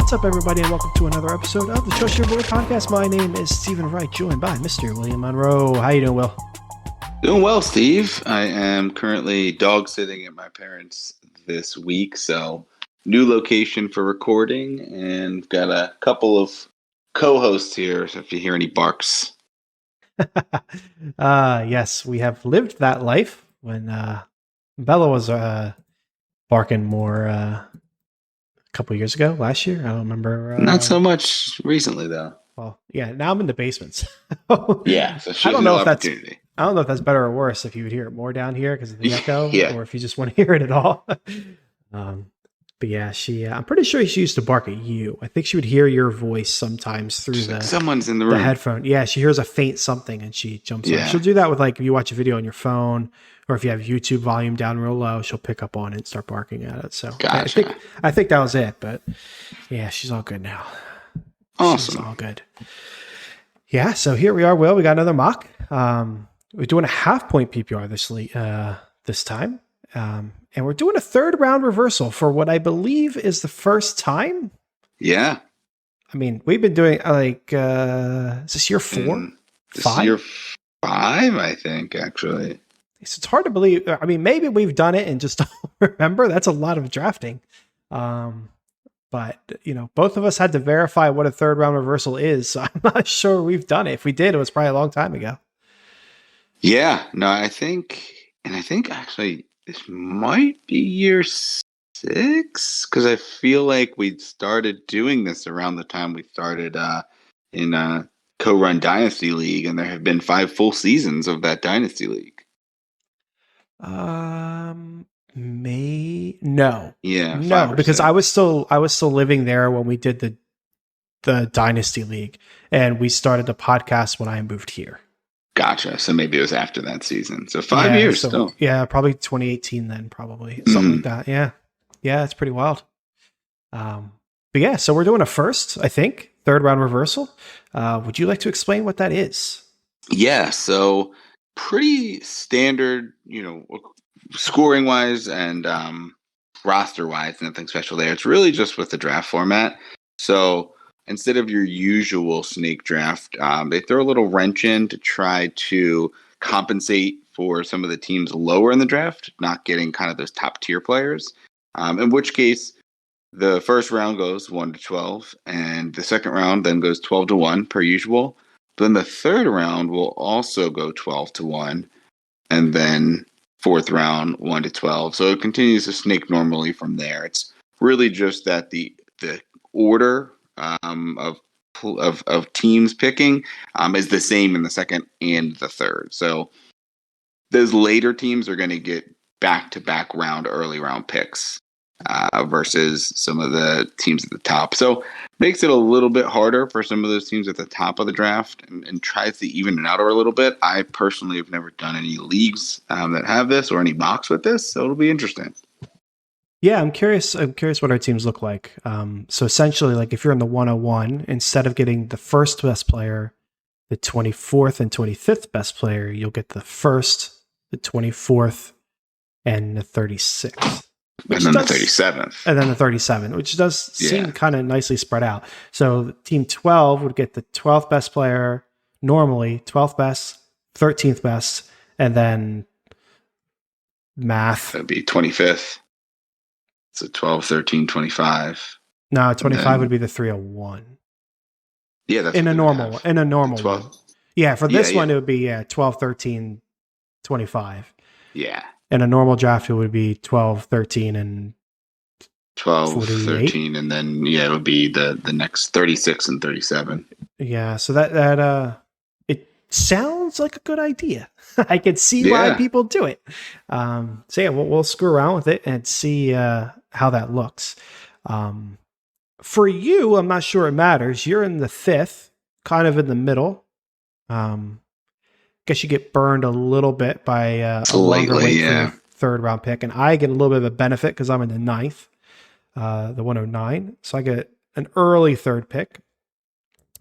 What's up, everybody, and welcome to another episode of the Trust Your Boy podcast. My name is Stephen Wright, joined by Mr. William Monroe. How you doing, Will? Doing well, Steve. I am currently dog sitting at my parents' this week, so new location for recording, and got a couple of co-hosts here, so if you hear any barks. Yes, we have lived that life when Bella was barking more a couple years ago, last year. I don't remember. Not so much recently, though. Well, yeah, now I'm in the basement. Yeah, so I don't know if that's better or worse. If you would hear it more down here because of the echo, Yeah. or if you just want to hear it at all. But yeah, I'm pretty sure she used to bark at you. I think she would hear your voice sometimes through someone's in the room. headphone. Yeah, she hears a faint something and she jumps Yeah. on. She'll do that with, like, if you watch a video on your phone or if you have YouTube volume down real low, she'll pick up on it and start barking at it. So Gotcha. I think that was it. But yeah, she's all good now. Awesome. She's all good. Yeah, so here we are, Will. We got another mock. We're doing a half-point PPR this time. And we're doing a third round reversal for what I believe is the first time. Yeah. I mean, we've been doing is this year 4? This 5? is year 5, I think, actually. It's hard to believe. I mean, maybe we've done it and just don't remember. That's a lot of drafting. But, you know, both of us had to verify what a third round reversal is. So I'm not sure we've done it. If we did, it was probably a long time ago. Yeah. No, I think actually this might be year 6, because I feel like we started doing this around the time we started in co-run Dynasty League, and there have been 5 full seasons of that Dynasty League. No. Yeah. No, because I was still living there when we did the Dynasty League, and we started the podcast when I moved here. Gotcha. So maybe it was after that season. So 5 years still. Yeah, probably 2018 then, probably. Something like that. Yeah. Yeah, it's pretty wild. But yeah, so we're doing a first, I think, third round reversal. Would you like to explain what that is? Yeah, so pretty standard, scoring wise and roster wise, nothing special there. It's really just with the draft format. So instead of your usual snake draft, they throw a little wrench in to try to compensate for some of the teams lower in the draft, not getting kind of those top tier players. In which case, the first round goes 1 to 12, and the second round then goes 12 to 1 per usual. Then the third round will also go 12 to 1, and then fourth round 1 to 12. So it continues to snake normally from there. It's really just that the order of teams picking is the same in the second and the third. So those later teams are going to get back-to-back early round picks versus some of the teams at the top. So makes it a little bit harder for some of those teams at the top of the draft and tries to even it out a little bit. I personally have never done any leagues that have this or any mocks with this, so it'll be interesting. Yeah, I'm curious what our teams look like. So essentially, like, if you're in the 101, instead of getting the first best player, the 24th and 25th best player, you'll get the first, the 24th, and the 36th. And then the 37th. And then the 37th, which does seem kind of nicely spread out. So team 12 would get the 12th best player, normally 12th best, 13th best, and then math. That'd be 25th. So 12, 13, 25. No, 25 would be the 301. Yeah, that's in a normal one. Yeah, for this one, it would be 12, 13, 25. Yeah. In a normal draft, it would be 12, 13, and 12, 48. 13, and then it would be the next 36 and 37. Yeah, so that it sounds like a good idea. I can see why people do it. So yeah, we'll screw around with it and see how that looks. For you, I'm not sure it matters. You're in the 5th, kind of in the middle. Guess you get burned a little bit by a longer wait for your third round pick, and I get a little bit of a benefit because I'm in the 9th, the 109. So I get an early third pick.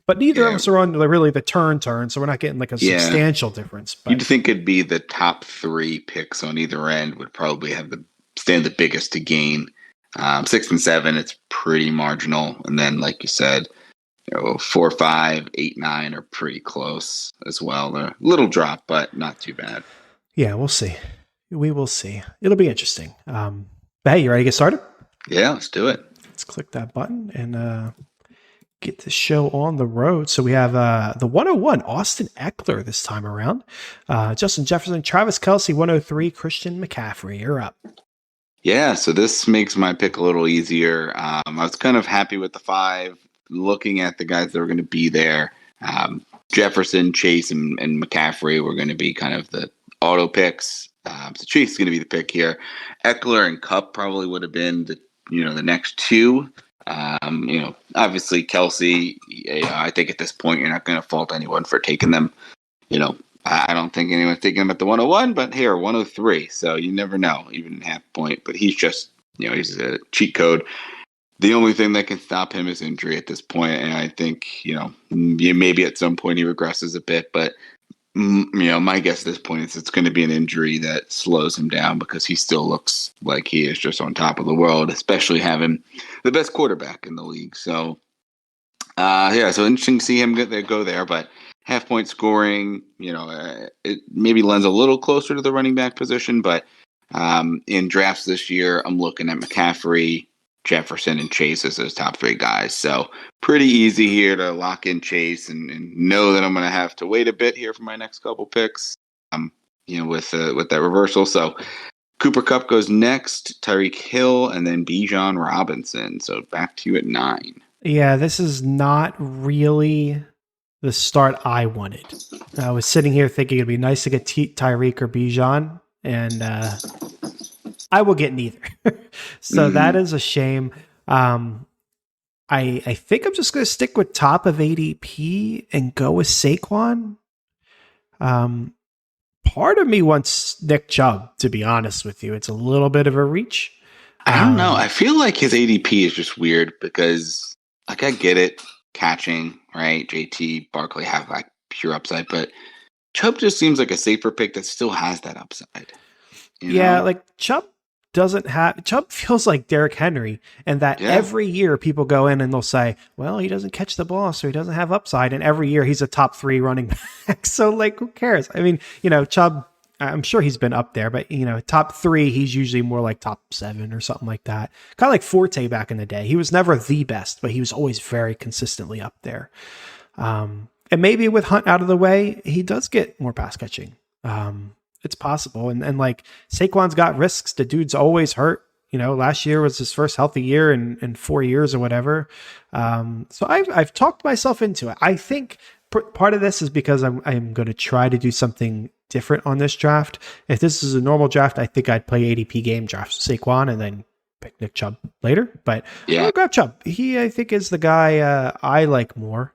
But neither of us are on really the turn, so we're not getting like a substantial difference. But you'd think it'd be the top 3 picks on either end would probably stand the biggest to gain. 6 and 7, it's pretty marginal. And then, like you said, 4, 5, 8, 9 are pretty close as well. They're a little drop, but not too bad. Yeah, we'll see. We will see. It'll be interesting. But hey, you ready to get started? Yeah, let's do it. Let's click that button and get the show on the road. So we have the 101, Austin Eckler this time around. Justin Jefferson, Travis Kelce, 103, Christian McCaffrey. You're up. Yeah, so this makes my pick a little easier. I was kind of happy with the 5, looking at the guys that were going to be there. Jefferson, Chase, and McCaffrey were going to be kind of the auto picks. So Chase is going to be the pick here. Eckler and Kupp probably would have been the next 2. Obviously Kelce. I think at this point you're not going to fault anyone for taking them. I don't think anyone's taking him at the 101, but here 103. So you never know, even half point. But he's just he's a cheat code. The only thing that can stop him is injury at this point, and I think maybe at some point he regresses a bit, but my guess at this point is it's going to be an injury that slows him down because he still looks like he is just on top of the world, especially having the best quarterback in the league. So, so interesting to see him go there, but half-point scoring, it maybe lends a little closer to the running back position, but in drafts this year, I'm looking at McCaffrey, Jefferson, and Chase as those top 3 guys. So pretty easy here to lock in Chase and know that I'm going to have to wait a bit here for my next couple picks, with that reversal. So Cooper Kupp goes next, Tyreek Hill, and then Bijan Robinson. So back to you at 9. Yeah, this is not really the start I wanted. I was sitting here thinking it'd be nice to get Tyreek or Bijan, and I will get neither. So that is a shame. I think I'm just going to stick with top of ADP and go with Saquon. Part of me wants Nick Chubb, to be honest with you. It's a little bit of a reach. I don't know. I feel like his ADP is just weird because, I get it, catching, right? JT, Barkley have like pure upside, but Chubb just seems like a safer pick that still has that upside. Like Chubb feels like Derrick Henry, and that every year people go in and they'll say, well, he doesn't catch the ball, so he doesn't have upside. And every year he's a top 3 running back. So who cares? I mean, Chubb, I'm sure he's been up there, but top 3, he's usually more like top 7 or something like that. Kind of like Forte back in the day. He was never the best, but he was always very consistently up there. And maybe with Hunt out of the way, he does get more pass catching. It's possible. And like Saquon's got risks. The dude's always hurt. Last year was his first healthy year in 4 years or whatever. So I've talked myself into it. I think part of this is because I'm going to try to do something different on this draft. If this is a normal draft, I think I'd play ADP game draft Saquon and then pick Nick Chubb later. But I'm going to grab Chubb. He, I think, is the guy I like more.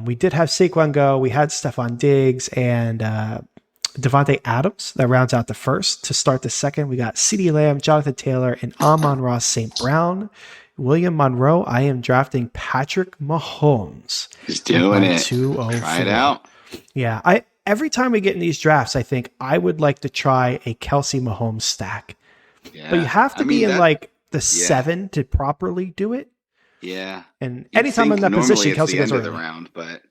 We did have Saquon go. We had Stephon Diggs and Devontae Adams that rounds out the first. To start the second, we got CeeDee Lamb, Jonathan Taylor, and Amon-Ra St. Brown. William Monroe, I am drafting Patrick Mahomes. He's doing it. 204. Try it out. Yeah, every time we get in these drafts, I think I would like to try a Kelce Mahomes stack. Yeah. But you have to be in like the 7 to properly do it. Yeah. And anytime in that position, Kelce goes early. The round, but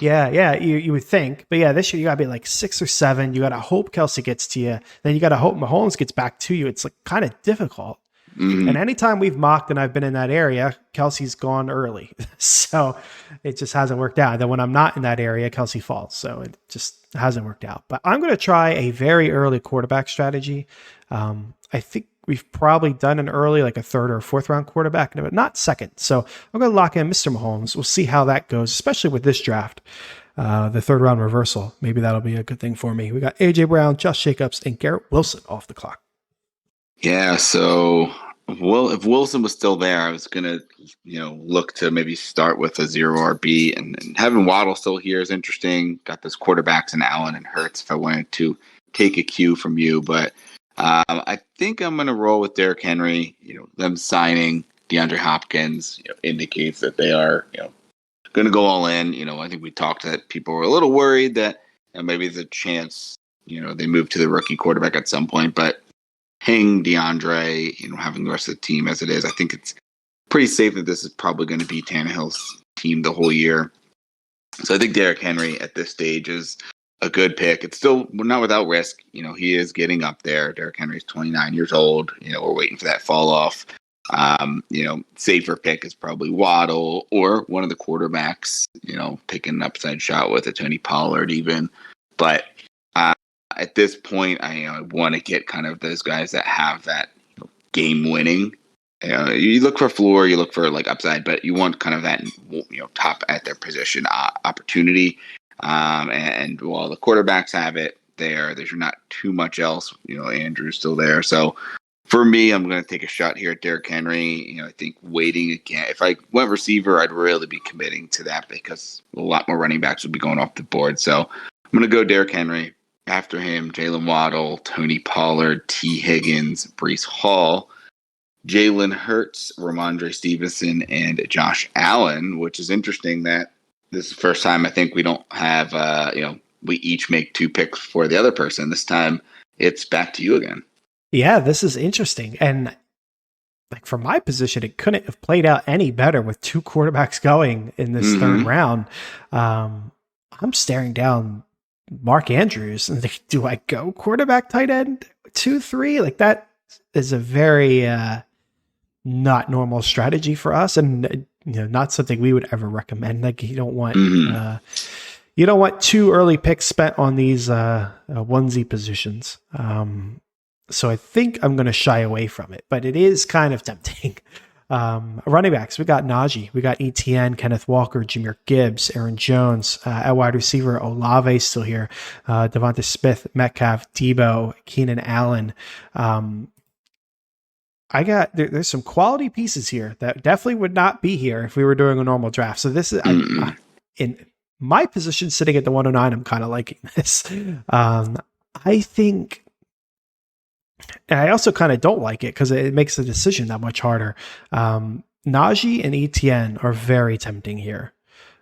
yeah, you would think. But yeah, this year you gotta be like 6 or 7. You gotta hope Kelce gets to you. Then you gotta hope Mahomes gets back to you. It's like kind of difficult. Mm-hmm. And anytime we've mocked and I've been in that area, Kelce's gone early. So it just hasn't worked out. And then when I'm not in that area, Kelce falls. So it just hasn't worked out. But I'm going to try a very early quarterback strategy. I think we've probably done an early, like a 3rd or 4th round quarterback, but not 2nd. So I'm going to lock in Mr. Mahomes. We'll see how that goes, especially with this draft. The 3rd round reversal. Maybe that'll be a good thing for me. We got AJ Brown, Josh Jacobs, and Garrett Wilson off the clock. Yeah, so if Wilson was still there, I was gonna, look to maybe start with a 0 RB, and having Waddle still here is interesting. Got those quarterbacks in Allen and Hurts if I wanted to take a cue from you, but I think I'm gonna roll with Derrick Henry. Them signing DeAndre Hopkins indicates that they are going to go all in. I think we talked that people were a little worried that maybe there's a chance they move to the rookie quarterback at some point, but paying DeAndre, having the rest of the team as it is, I think it's pretty safe that this is probably going to be Tannehill's team the whole year. So I think Derrick Henry at this stage is a good pick. It's still not without risk. He is getting up there. Derrick Henry's 29 years old. We're waiting for that fall off. Safer pick is probably Waddle or one of the quarterbacks, taking an upside shot with a Tony Pollard even. But at this point, I want to get kind of those guys that have that game winning. You look for floor, you look for like upside, but you want kind of that top at their position opportunity. And while the quarterbacks have it, there's not too much else. Andrew's still there, so for me, I'm going to take a shot here at Derrick Henry. I think waiting again. If I went receiver, I'd really be committing to that because a lot more running backs would be going off the board. So I'm going to go Derrick Henry. After him, Jalen Waddle, Tony Pollard, T. Higgins, Breece Hall, Jalen Hurts, Ramondre Stevenson, and Josh Allen, which is interesting that this is the first time I think we don't have, we each make 2 picks for the other person. This time it's back to you again. Yeah, this is interesting. And like from my position, it couldn't have played out any better with 2 quarterbacks going in this third round. I'm staring down Mark Andrews and think, do I go quarterback tight end 2-3? Like that is a very not normal strategy for us, and not something we would ever recommend. Like you don't want 2 early picks spent on these onesie positions. So I think I'm going to shy away from it, but it is kind of tempting. Running backs, we got Najee, we got ETN, Kenneth Walker, Jahmyr Gibbs, Aaron Jones, at wide receiver, Olave still here, Devonta Smith, Metcalf, Debo, Keenan Allen. There's some quality pieces here that definitely would not be here if we were doing a normal draft. So this is in my position sitting at the 109. I'm kind of liking this. I think, and I also kind of don't like it because it makes the decision that much harder. Najee and ETN are very tempting here.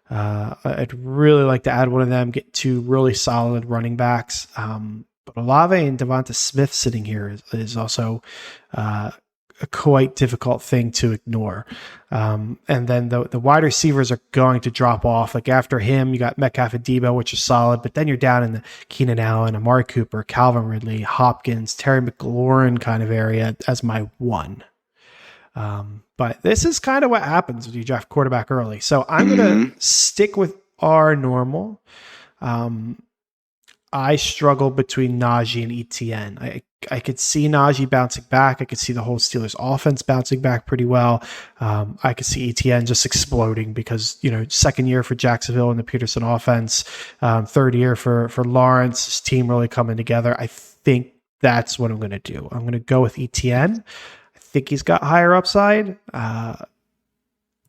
I'd really like to add one of them, get 2 really solid running backs. But Olave and Devonta Smith sitting here is also a quite difficult thing to ignore. And then the wide receivers are going to drop off. Like after him, you got Metcalf and Debo, which is solid, but then you're down in the Keenan Allen, Amari Cooper, Calvin Ridley, Hopkins, Terry McLaurin kind of area as my 1. But this is kind of what happens when you draft quarterback early. So I'm going to stick with our normal. I struggle between Najee and ETN. I could see Najee bouncing back. I could see the whole Steelers offense bouncing back pretty well. I could see ETN just exploding because, second year for Jacksonville and the Peterson offense, third year for Lawrence, his team really coming together. I think that's what I'm going to do. I'm going to go with ETN. I think he's got higher upside.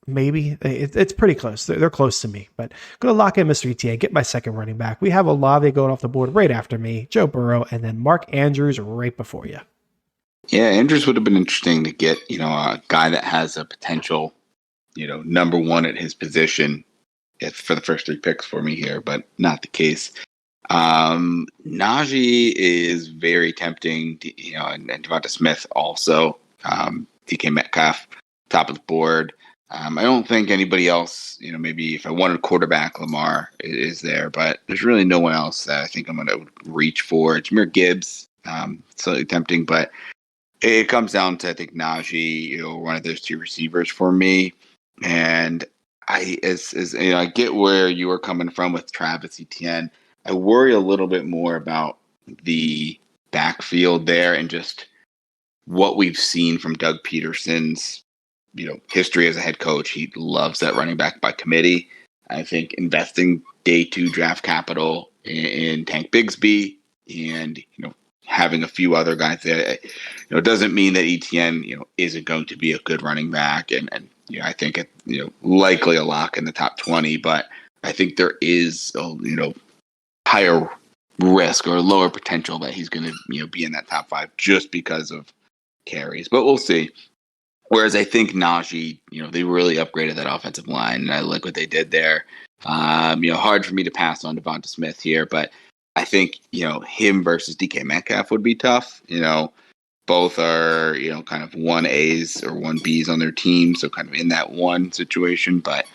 Maybe it's pretty close. They're close to me, but I'm going to lock in Mr. ETA, get my second running back. We have Olave going off the board right after me, Joe Burrow, and then Mark Andrews right before you. Yeah, Andrews would have been interesting to get, a guy that has a potential, number 1 at his position for the first 3 picks for me here, but not the case. Najee is very tempting, and Devonta Smith also. DK Metcalf, top of the board. I don't think anybody else, maybe if I wanted a quarterback, Lamar is there, but there's really no one else that I think I'm going to reach for. Jahmyr Gibbs, slightly tempting, but it comes down to, I think, Najee, one of those 2 receivers for me. And I get where you were coming from with Travis Etienne. I worry a little bit more about the backfield there and just what we've seen from Doug Peterson's history as a head coach. He loves that running back by committee. I think investing day 2 draft capital in Tank Bigsby and, having a few other guys there, it doesn't mean that ETN, isn't going to be a good running back. And I think it, likely a lock in the top 20, but I think there is, higher risk or lower potential that he's going to, be in that top 5 just because of carries, but we'll see. Whereas I think Najee, they really upgraded that offensive line, and I like what they did there. Hard for me to pass on Devonta Smith here, but I think, him versus DK Metcalf would be tough. Both are, kind of 1As or 1Bs on their team, so kind of in that one situation. But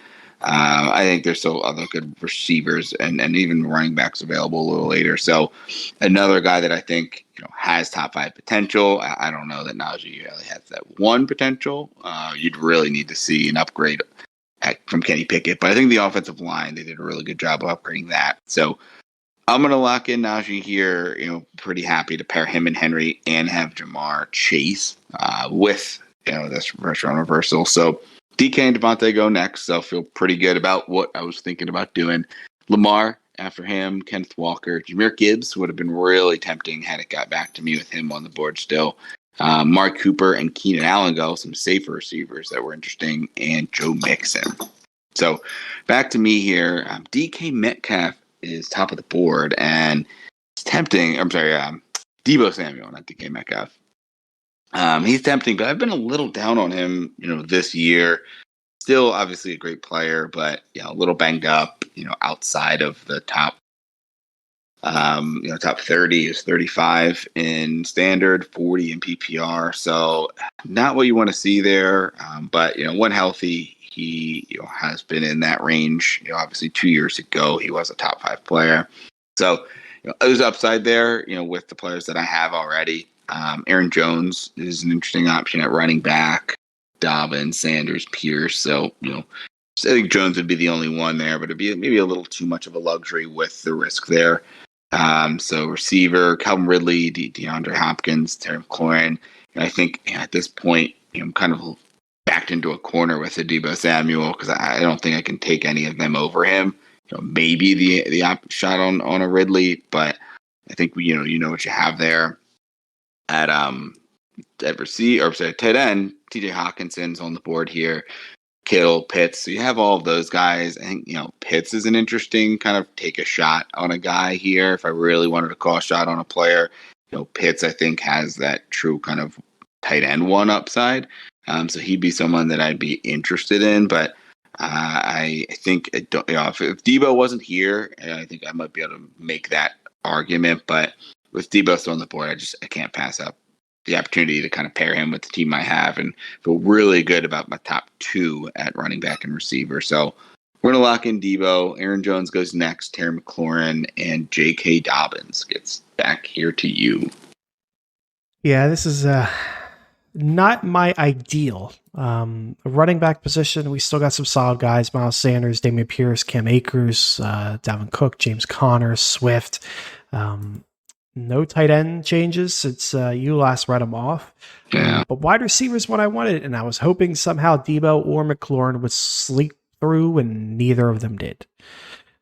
I think there's still other good receivers and even running backs available a little later. So another guy that I think has top 5 potential. I don't know that Najee really has that one potential. You'd really need to see an upgrade from Kenny Pickett, but I think the offensive line, they did a really good job of upgrading that. So I'm going to lock in Najee here. Pretty happy to pair him and Henry and have Jamar Chase with, this first round reversal. So DK and Devontae go next. So I feel pretty good about what I was thinking about doing. Lamar after him, Kenneth Walker, Jahmyr Gibbs would have been really tempting had it got back to me with him on the board still. Mark Cooper and Keenan Allen go, some safer receivers that were interesting, and Joe Mixon. So back to me here. DK Metcalf is top of the board, and it's tempting. I'm sorry, Deebo Samuel, not DK Metcalf. He's tempting, but I've been a little down on him, this year. Still, obviously, a great player, but a little banged up. Outside of the top, top 30 is 35 in standard, 40 in PPR. So not what you want to see there. But when healthy, he has been in that range. Obviously 2 years ago he was a top 5 player. So there's upside there. With the players that I have already. Aaron Jones is an interesting option at running back. Dobbins, Sanders, Pierce. So I think Jones would be the only one there, but it'd be maybe a little too much of a luxury with the risk there. So receiver, Calvin Ridley, DeAndre Hopkins, Terry McLaurin. I think at this point, I'm kind of backed into a corner with Deebo Samuel because I don't think I can take any of them over him. Maybe the shot on a Ridley, but I think you know what you have there at receiver or tight end. TJ Hawkinson's on the board here. Kittle, Pitts. So you have all of those guys. I think, Pitts is an interesting kind of take a shot on a guy here. If I really wanted to call a shot on a player, Pitts, I think, has that true kind of tight end one upside. So he'd be someone that I'd be interested in. But I think, if Deebo wasn't here, I think I might be able to make that argument. But with Deebo still on the board, I can't pass up the opportunity to kind of pair him with the team I have and feel really good about my top 2 at running back and receiver. So we're going to lock in Deebo. Aaron Jones goes next. Terry McLaurin and J.K. Dobbins gets back here to you. Yeah, this is not my ideal. Running back position, we still got some solid guys. Miles Sanders, Damian Pierce, Cam Akers, Dalvin Cook, James Conner, Swift. No tight end changes since you last read them off. Yeah. But wide receivers what I wanted, and I was hoping somehow Deebo or McLaurin would sleep through, and neither of them did.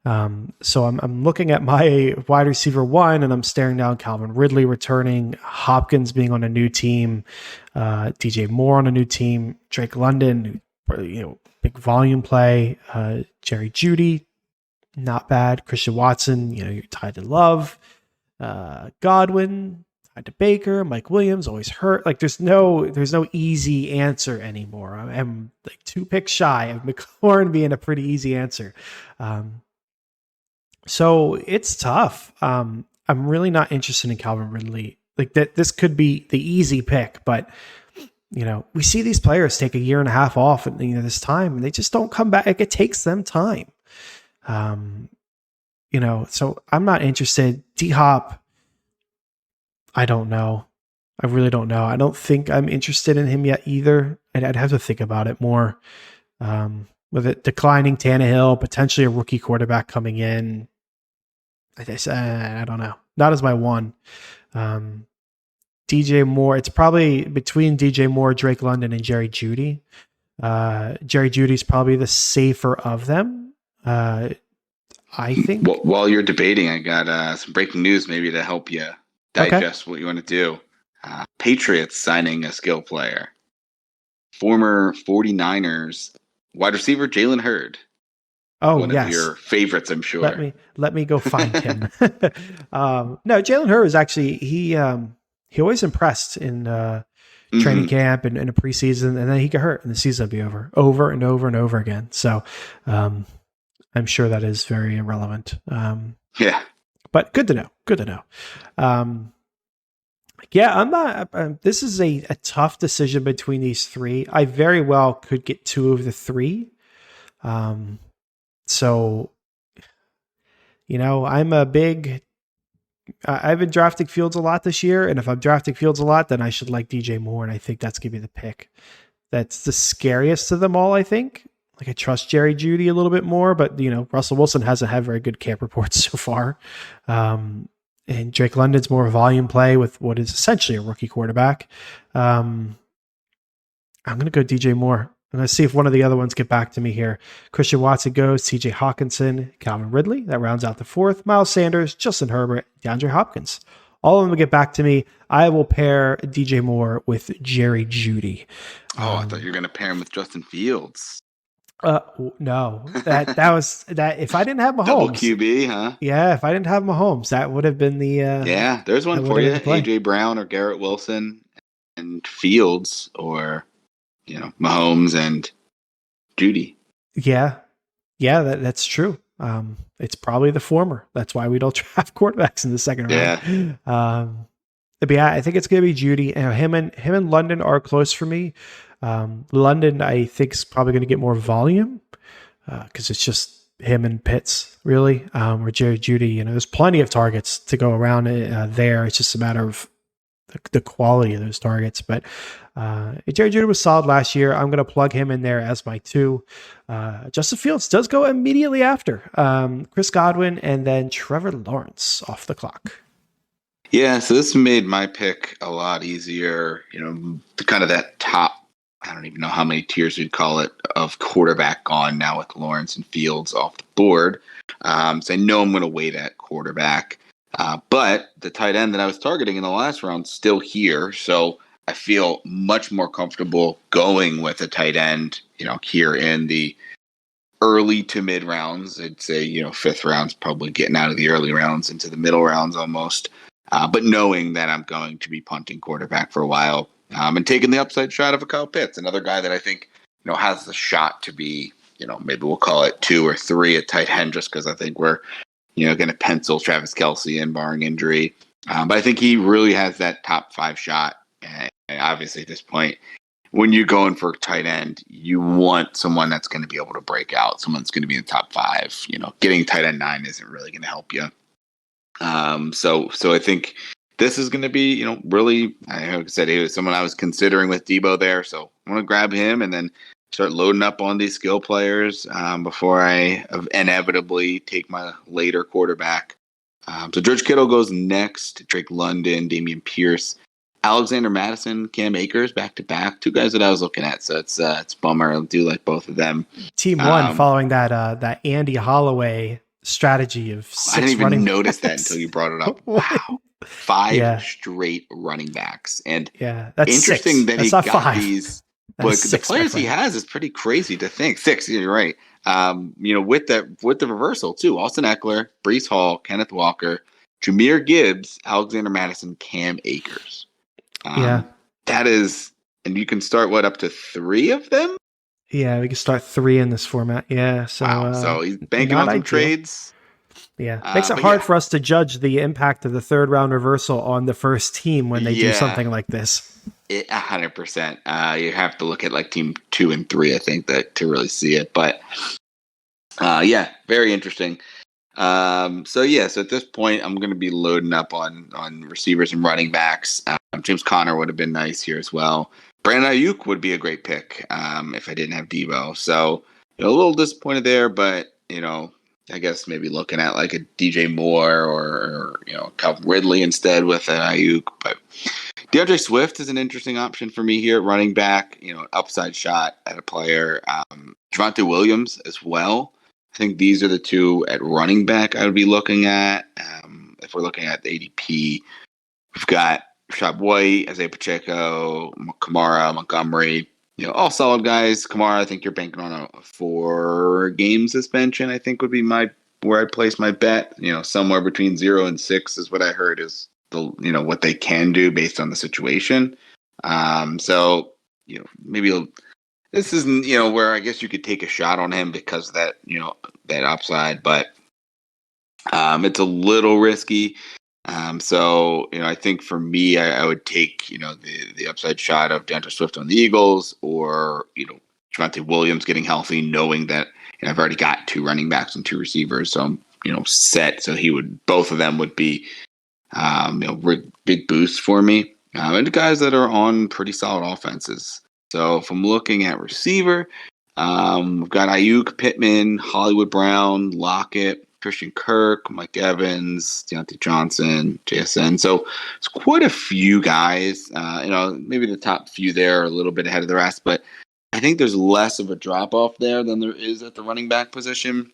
So I'm looking at my wide receiver 1, and I'm staring down Calvin Ridley returning, Hopkins being on a new team, DJ Moore on a new team, Drake London, big volume play, Jerry Jeudy, not bad, Christian Watson, you're tied to Love. Godwin, tied to Baker, Mike Williams, always hurt. Like there's no easy answer anymore. I'm like 2 picks shy of McLaurin being a pretty easy answer. So it's tough. I'm really not interested in Calvin Ridley. Like that, this could be the easy pick, but we see these players take a year and a half off at this time, and they just don't come back. Like it takes them time. So I'm not interested. D-Hop, I don't know. I really don't know. I don't think I'm interested in him yet either. I'd have to think about it more. With it declining Tannehill, potentially a rookie quarterback coming in, I don't know. Not as my 1. DJ Moore, it's probably between DJ Moore, Drake London, and Jerry Jeudy. Jerry Judy's probably the safer of them. I think. Well, while you're debating, I got some breaking news maybe to help you digest what you want to do. Patriots signing a skill player. Former 49ers wide receiver Jalen Hurd. Oh, one of your favorites, I'm sure. Let me go find him. No, Jalen Hurd is actually he always impressed in training camp and in a preseason, and then he got hurt and the season would be over and over and over again. So I'm sure that is very irrelevant. Yeah. But good to know. Yeah, I'm not. This is a tough decision between these three. I very well could get two of the three. Um, so, I'm a big. I've been drafting Fields a lot this year, and if I'm drafting Fields a lot, then I should like DJ Moore, and I think that's gonna be the pick. That's the scariest of them all, I think. Like I trust Jerry Judy a little bit more, but Russell Wilson hasn't had very good camp reports so far. And Drake London's more volume play with what is essentially a rookie quarterback. Um, I'm going to go DJ Moore. I'm going to see if one of the other ones get back to me here. Christian Watson goes, TJ Hawkinson, Calvin Ridley. That rounds out the fourth. Miles Sanders, Justin Herbert, DeAndre Hopkins. All of them will get back to me. I will pair DJ Moore with Jerry Judy. I thought you were going to pair him with Justin Fields. No, that was that. If I didn't have Mahomes, double QB, huh? Yeah, if I didn't have Mahomes, that would have been the. Yeah, there's one for you: AJ Brown or Garrett Wilson, and Fields, or Mahomes and Judy. Yeah, that's true. It's probably the former. That's why we don't draft quarterbacks in the second round. But yeah, I think it's going to be Judy. Him and London are close for me. London, I think, is probably going to get more volume because it's just him and Pitts, really. Or Jerry Judy, there's plenty of targets to go around there. It's just a matter of the quality of those targets. But Jerry Judy was solid last year. I'm going to plug him in there as my 2. Justin Fields does go immediately after Chris Godwin and then Trevor Lawrence off the clock. Yeah, so this made my pick a lot easier. Kind of that top, I don't even know how many tiers we'd call it, of quarterback gone now with Lawrence and Fields off the board. So I know I'm going to wait at quarterback. But the tight end that I was targeting in the last round still here. So I feel much more comfortable going with a tight end, here in the early to mid rounds. I'd say, fifth round's probably getting out of the early rounds into the middle rounds almost. But knowing that I'm going to be punting quarterback for a while, and taking the upside shot of a Kyle Pitts, another guy that I think, has the shot to be, maybe we'll call it 2 or 3 at tight end, just because I think we're, going to pencil Travis Kelce in barring injury. But I think he really has that top 5 shot. And obviously at this point, when you're going for tight end, you want someone that's going to be able to break out, someone that's going to be in the top 5. Getting tight end 9 isn't really going to help you. So I think this is going to be, really, like I said, he was someone I was considering with Debo there. So I'm going to grab him and then start loading up on these skill players before I inevitably take my later quarterback. So George Kittle goes next, Drake London, Dameon Pierce, Alexander Madison, Cam Akers, back to back, 2 guys that I was looking at. So it's a bummer. I do like both of them. Team 1 following that Andy Holloway strategy of 6 I didn't even notice backs. that until you brought it up. Wow. 5 straight running backs. And that's interesting 6. that that's he got 5. these. But the players he has is pretty crazy to think. 6, you're right. With the reversal too. Austin Eckler, Breece Hall, Kenneth Walker, Jahmyr Gibbs, Alexander Madison, Cam Akers. That is, and you can start up to 3 of them? Yeah, we can start 3 in this format. Yeah, so wow. So he's banking on some trades. Yeah, makes it hard for us to judge the impact of the 3rd round reversal on the first team when they do something like this. 100%. You have to look at like team 2 and 3, I think, that to really see it. But very interesting. So at this point, I'm going to be loading up on receivers and running backs. James Conner would have been nice here as well. Brandon Ayuk would be a great pick if I didn't have Debo. So a little disappointed there, but I guess maybe looking at like a DJ Moore or Calvin Ridley instead with an Ayuk. But DeAndre Swift is an interesting option for me here at running back. Upside shot at a player. Javonte Williams as well. I think these are the 2 at running back I would be looking at. If we're looking at the ADP, we've got Rashad White, Isaiah Pacheco, Kamara, Montgomery. All solid guys. Kamara, I think you're banking on a 4-game suspension, I think would be where I'd place my bet. Somewhere between 0 and 6 is what I heard is what they can do based on the situation. Maybe this isn't, where I guess you could take a shot on him because of that, that upside, but it's a little risky. So I think for me, I would take the upside shot of DeAndre Swift on the Eagles, or Javonte Williams getting healthy, knowing that I've already got 2 running backs and 2 receivers, so I'm set. So both of them would be big boosts for me, and the guys that are on pretty solid offenses. So if I'm looking at receiver, we've got Ayuk, Pittman, Hollywood Brown, Lockett, Christian Kirk, Mike Evans, Deontay Johnson, JSN. So it's quite a few guys. Maybe the top few there are a little bit ahead of the rest, but I think there's less of a drop off there than there is at the running back position.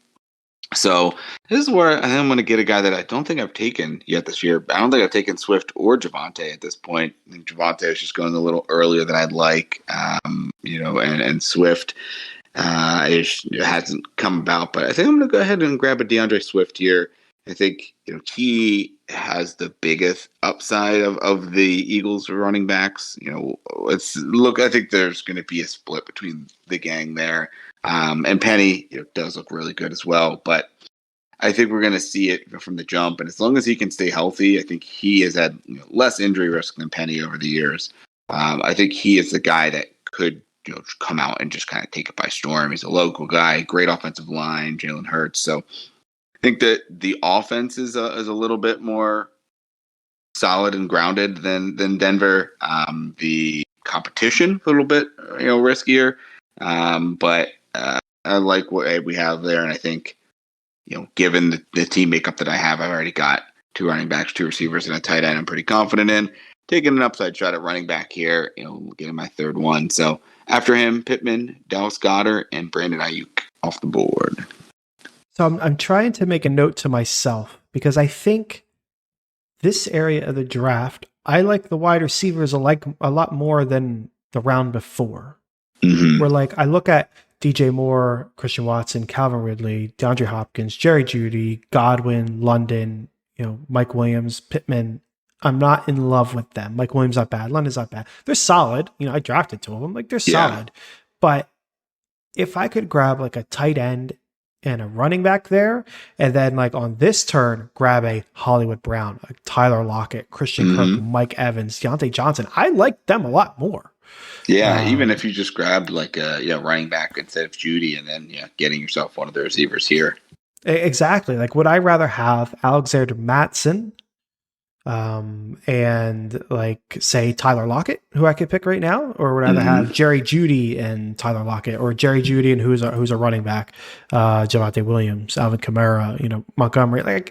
So this is where I think I'm going to get a guy that I don't think I've taken yet this year. I don't think I've taken Swift or Javonte at this point. I think Javonte is just going a little earlier than I'd like, and Swift it hasn't come about. But I think I'm going to go ahead and grab a DeAndre Swift here. I think he has the biggest upside of the Eagles running backs. I think there's going to be a split between the gang there. And Penny does look really good as well, but I think we're going to see it from the jump. And as long as he can stay healthy, I think he has had less injury risk than Penny over the years. I think he is the guy that could come out and just kind of take it by storm. He's a local guy, great offensive line, Jalen Hurts. So I think that the offense is a little bit more solid and grounded than Denver. The competition a little bit riskier, but I like what we have there, and I think given the team makeup that I have, I've already got 2 running backs, 2 receivers, and a tight end. I'm pretty confident in taking an upside shot at running back here. Getting my 3rd one. So after him, Pittman, Dallas Goedert, and Brandon Ayuk off the board. So I'm trying to make a note to myself, because I think this area of the draft, I like the wide receivers a lot more than the round before. Mm-hmm. Where I look at DJ Moore, Christian Watson, Calvin Ridley, DeAndre Hopkins, Jerry Jeudy, Godwin, London, Mike Williams, Pittman. I'm not in love with them. Mike Williams not bad. London's not bad. They're solid. I drafted 2 of them. They're solid. But if I could grab a tight end and a running back there, and then on this turn, grab a Hollywood Brown, a Tyler Lockett, Christian Kirk, Mike Evans, Deontay Johnson, I like them a lot more. Yeah, even if you just grabbed a running back instead of Jeudy, and then getting yourself one of the receivers here. Exactly. Would I rather have Alexander Mattson, and say Tyler Lockett, who I could pick right now, or would I rather have Jerry Jeudy and Tyler Lockett, or Jerry Jeudy and who's a running back, Javonte Williams, Alvin Kamara, Montgomery?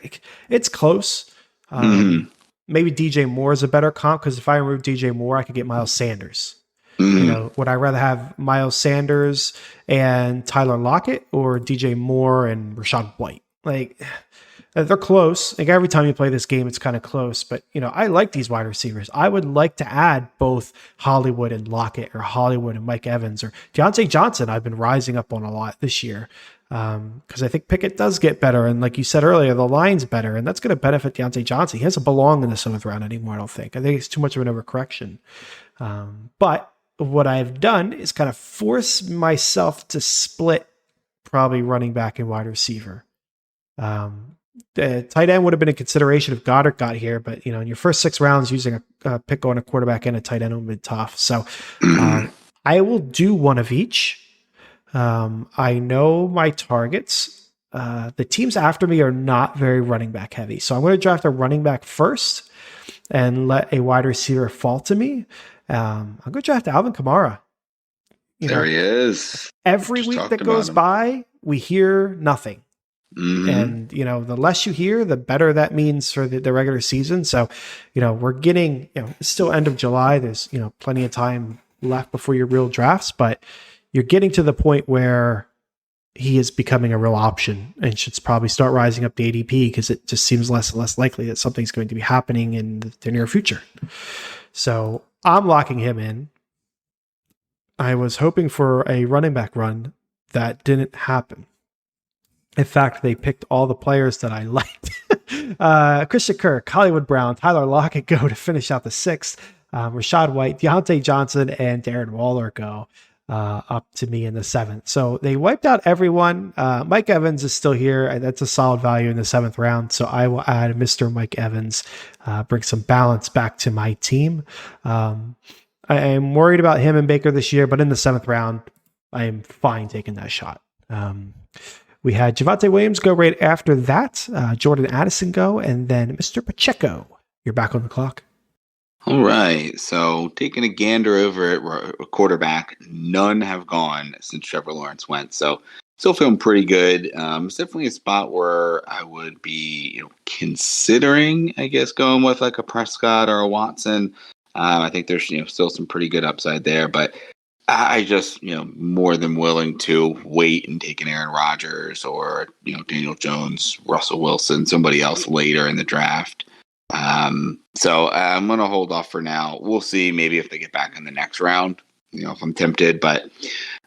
It's close. Maybe DJ Moore is a better comp, because if I remove DJ Moore, I could get Miles Sanders. Would I rather have Miles Sanders and Tyler Lockett, or DJ Moore and Rachaad White? They're close. Every time you play this game, it's kind of close. But, I like these wide receivers. I would like to add both Hollywood and Lockett, or Hollywood and Mike Evans, or Deontay Johnson. I've been rising up on a lot this year, because I think Pickett does get better. And like you said earlier, the line's better, and that's going to benefit Deontay Johnson. He doesn't belong in the 7th round anymore, I don't think. I think it's too much of an overcorrection. But what I've done is kind of force myself to split probably running back and wide receiver. The tight end would have been a consideration if Goddard got here, but in your first 6 rounds, using a pick on a quarterback and a tight end would have been tough. So I will do one of each. I know my targets. The teams after me are not very running back heavy, so I'm going to draft a running back first and let a wide receiver fall to me. I'm going to draft Alvin Kamara. There he is. Every week that goes by, we hear nothing. And, the less you hear, the better that means for the regular season. So, we're getting, it's still end of July. There's, plenty of time left before your real drafts, but you're getting to the point where he is becoming a real option and should probably start rising up the ADP, because it just seems less and less likely that something's going to be happening in the near future. So I'm locking him in. I was hoping for a running back run. That didn't happen. In fact, they picked all the players that I liked. Christian Kirk, Hollywood Brown, Tyler Lockett go to finish out the 6th. Rachaad White, Deontay Johnson, and Darren Waller go. up to me in the 7th. So they wiped out everyone. Mike Evans is still here. That's a solid value in the 7th round. So I will add Mr. Mike Evans, bring some balance back to my team. I am worried about him and Baker this year, but in the 7th round, I am fine taking that shot. We had Javonte Williams go right after that, Jordan Addison go, and then Mr. Pacheco. You're back on the clock. All right. So taking a gander over at quarterback, none have gone since Trevor Lawrence went. So still feeling pretty good. It's definitely a spot where I would be considering, I guess, going with like a Prescott or a Watson. I think there's still some pretty good upside there, but I just more than willing to wait and take an Aaron Rodgers or Daniel Jones, Russell Wilson, somebody else later in the draft. So I'm going to hold off for now. We'll see maybe if they get back in the next round, if I'm tempted, but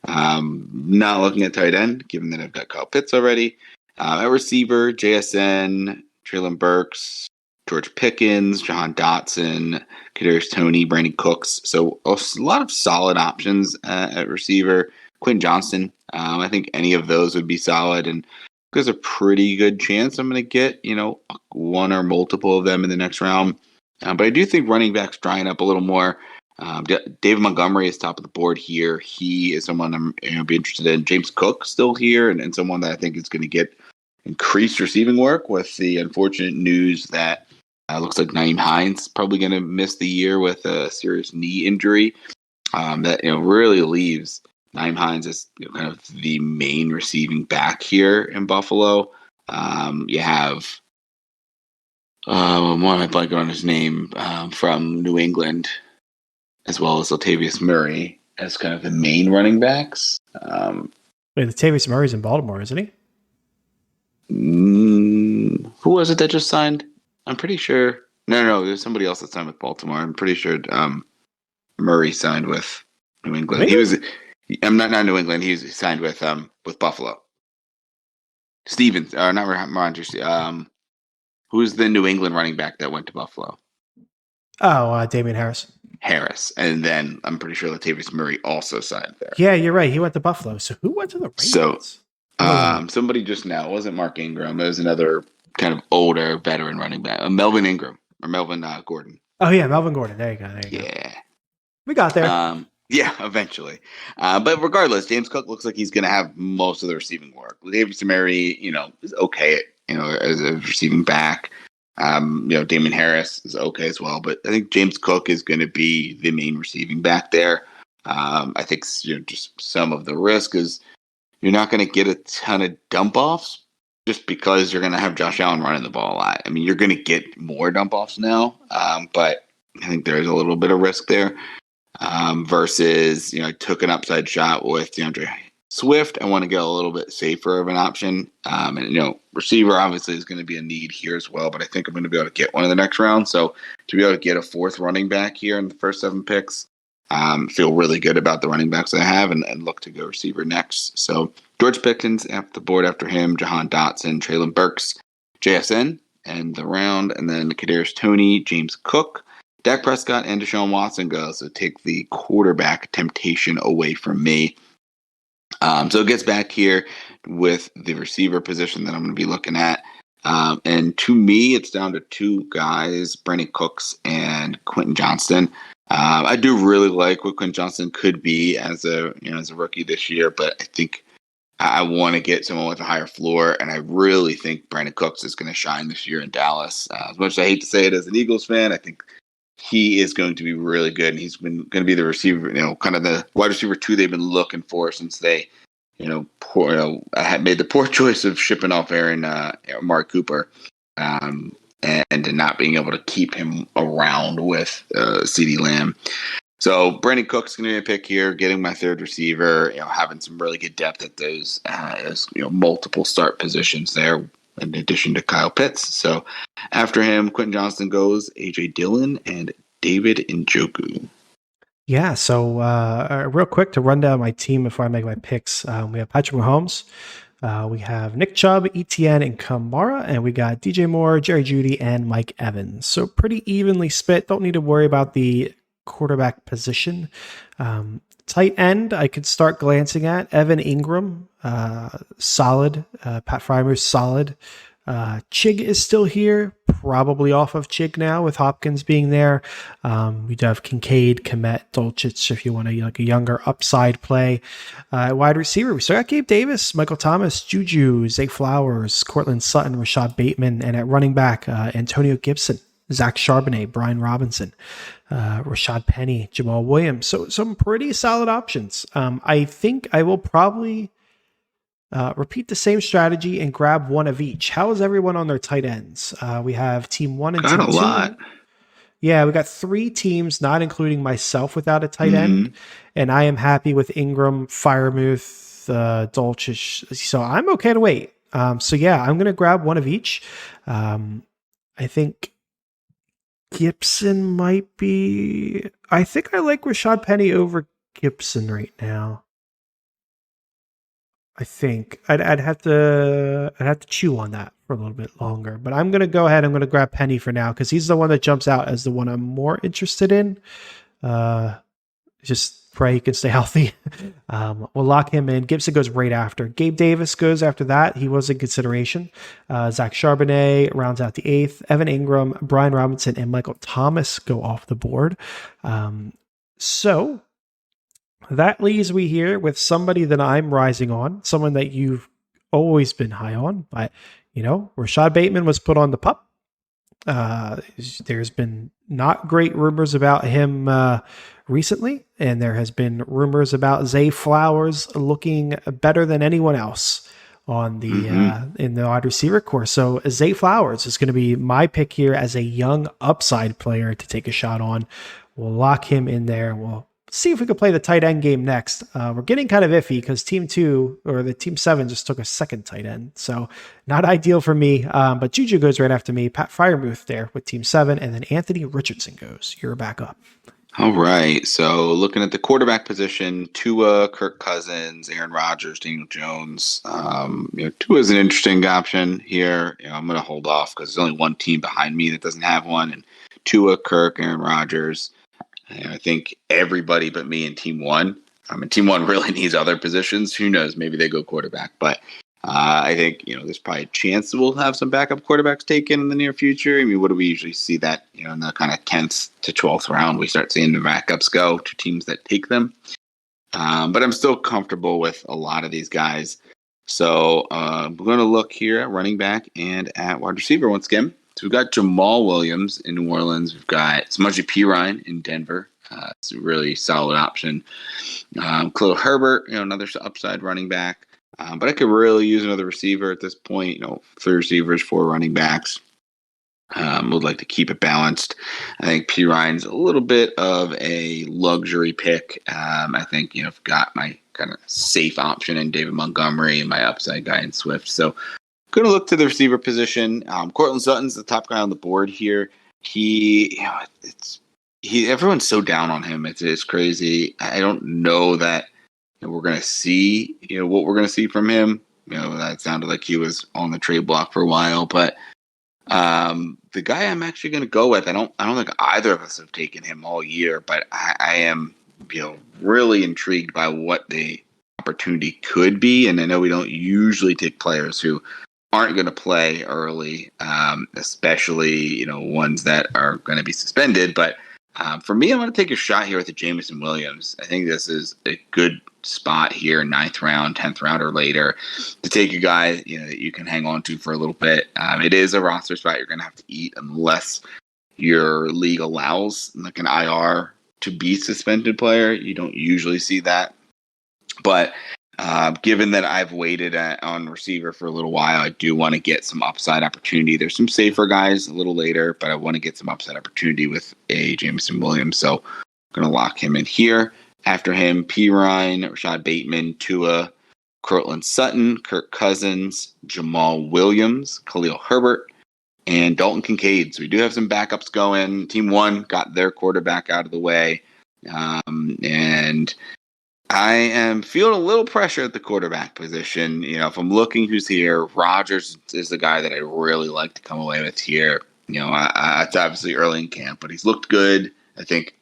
not looking at tight end, given that I've got Kyle Pitts already. At receiver, JSN, Treylon Burks, George Pickens, Jahan Dotson, Kadarius Toney, Brandon Cooks. So a lot of solid options at receiver. Quentin Johnston, I think any of those would be solid, and there's a pretty good chance I'm going to get, one or multiple of them in the next round. But I do think running backs drying up a little more. David Montgomery is top of the board here. He is someone I'm be interested in. James Cook still here, and someone that I think is going to get increased receiving work with the unfortunate news that looks like Nyheim Hines is probably going to miss the year with a serious knee injury. That really leaves Nyheim Hines is kind of the main receiving back here in Buffalo. You have why am I blanking on his name from New England, as well as Latavius Murray as kind of the main running backs. Wait, Latavius Murray's in Baltimore, isn't he? Who was it that just signed? I'm pretty sure. No, there's somebody else that signed with Baltimore. I'm pretty sure Murray signed with New England. Really? He was. I'm not New England. He signed with Buffalo. Stevens, or not Rogers. Who's the New England running back that went to Buffalo? Oh, Damian Harris. And then I'm pretty sure Latavius Murray also signed there. Yeah, you're right. He went to Buffalo. So who went to the Ravens? So somebody just now, it wasn't Mark Ingram. It was another kind of older veteran running back, Melvin Ingram or Melvin Gordon. Oh yeah, Melvin Gordon. There you go. Yeah, we got there. Yeah, eventually. But regardless, James Cook looks like he's going to have most of the receiving work. Latavius Murray, is okay, as a receiving back. Damon Harris is okay as well, but I think James Cook is going to be the main receiving back there. I think just some of the risk is you're not going to get a ton of dump offs just because you're going to have Josh Allen running the ball a lot. I mean, you're going to get more dump offs now, but I think there's a little bit of risk there. Versus, I took an upside shot with DeAndre Swift. I want to get a little bit safer of an option. And receiver obviously is going to be a need here as well, but I think I'm going to be able to get one in the next round. So to be able to get a fourth running back here in the first 7 picks, feel really good about the running backs I have and look to go receiver next. So George Pickens off the board after him, Jahan Dotson, Treylon Burks, JSN, and the round, and then Kadarius Toney, James Cook, Dak Prescott, and Deshaun Watson go. So take the quarterback temptation away from me. So it gets back here with the receiver position that I'm going to be looking at. And to me, it's down to 2 guys, Brandon Cooks and Quentin Johnston. I do really like what Quentin Johnston could be as a rookie this year, but I think I want to get someone with a higher floor, and I really think Brandon Cooks is going to shine this year in Dallas. As much as I hate to say it as an Eagles fan, I think he is going to be really good, and he's been going to be the receiver, kind of the wide receiver 2 they've been looking for since they, had made the poor choice of shipping off Amari Cooper, and not being able to keep him around with CeeDee Lamb. So Brandon Cook's going to be a pick here, getting my 3rd receiver, having some really good depth at those, multiple start positions there, in addition to Kyle Pitts. So after him, Quentin Johnston goes, A.J. Dillon, and David Njoku. Yeah, so real quick to run down my team before I make my picks. We have Patrick Mahomes. We have Nick Chubb, Etienne, and Kamara. And we got DJ Moore, Jerry Jeudy, and Mike Evans. So pretty evenly split. Don't need to worry about the quarterback position. Tight end, I could start glancing at Evan Ingram, solid. Pat Frymer's solid. Chig is still here, probably off of Chig now with Hopkins being there. We do have Kincaid, Komet, Dolchich if you want a younger upside play. Wide receiver, we still got Gabe Davis, Michael Thomas, Juju, Zay Flowers, Cortland Sutton, Rashad Bateman, and at running back, Antonio Gibson, Zach Charbonnet, Brian Robinson, Rashad Penny, Jamal Williams. So some pretty solid options. I think I will probably repeat the same strategy and grab one of each. How is everyone on their tight ends? We have team 1 and Got team a 2. lot. Yeah, we got 3 teams, not including myself, without a tight end. And I am happy with Ingram, Firemouth, Dolchich. So I'm okay to wait. So yeah, I'm going to grab one of each. I think Gibson might be... I think I like Rashad Penny over Gibson right now. I think I'd have to chew on that for a little bit longer, but I'm going to go ahead. I'm going to grab Penny for now because he's the one that jumps out as the one I'm more interested in. Just pray he can stay healthy. We'll lock him in. Gibson goes right after. Gabe Davis goes after that. He was in consideration. Zach Charbonnet rounds out the 8th. Evan Ingram, Brian Robinson, and Michael Thomas go off the board. So that leaves me here with somebody that I'm rising on, someone that you've always been high on. But, Rashad Bateman was put on the pup. There's been not great rumors about him recently, and there has been rumors about Zay Flowers looking better than anyone else on the in the wide receiver core. So Zay Flowers is going to be my pick here as a young upside player to take a shot on. We'll lock him in there. We'll see if we could play the tight end game next. We're getting kind of iffy because team 2 or the team 7 just took a second tight end. So not ideal for me. But Juju goes right after me. Pat Fryermuth there with team 7. And then Anthony Richardson goes. You're back up. All right. So looking at the quarterback position, Tua, Kirk Cousins, Aaron Rodgers, Daniel Jones. Tua is an interesting option here. I'm going to hold off because there's only one team behind me that doesn't have one. And Tua, Kirk, Aaron Rodgers. And I think everybody but me in team 1. Team 1 really needs other positions. Who knows? Maybe they go quarterback. But I think, there's probably a chance that we'll have some backup quarterbacks taken in the near future. What do we usually see that, in the kind of 10th to 12th round, we start seeing the backups go to teams that take them. But I'm still comfortable with a lot of these guys. So we're going to look here at running back and at wide receiver once again. So we've got Jamal Williams in New Orleans. We've got Samaje Perine in Denver. It's a really solid option. Khalil Herbert, another upside running back. But I could really use another receiver at this point. 3 receivers, 4 running backs. Would like to keep it balanced. I think Perine's a little bit of a luxury pick. I think, I've got my kind of safe option in David Montgomery and my upside guy in Swift. So going to look to the receiver position. Cortland Sutton's the top guy on the board here. Everyone's so down on him. It's crazy. I don't know that we're going to see, what we're going to see from him. That sounded like he was on the trade block for a while, but the guy I'm actually going to go with, I don't think either of us have taken him all year, but I am, really intrigued by what the opportunity could be. And I know we don't usually take players who aren't going to play early, especially, ones that are going to be suspended. But for me, I'm going to take a shot here with the Jameson Williams. I think this is a good spot here, 9th round, 10th round or later, to take a guy, that you can hang on to for a little bit. It is a roster spot you're going to have to eat unless your league allows like an IR to be suspended player. You don't usually see that. But given that I've waited on receiver for a little while, I do want to get some upside opportunity. There's some safer guys a little later, but I want to get some upside opportunity with a Jameson Williams. So I'm going to lock him in here. After him, Perine, Rashad Bateman, Tua, Cortland Sutton, Kirk Cousins, Jamal Williams, Khalil Herbert, and Dalton Kincaid. So we do have some backups going. Team 1 got their quarterback out of the way. And I am feeling a little pressure at the quarterback position. If I'm looking who's here, Rodgers is the guy that I really like to come away with here. It's obviously early in camp, but he's looked good. I think,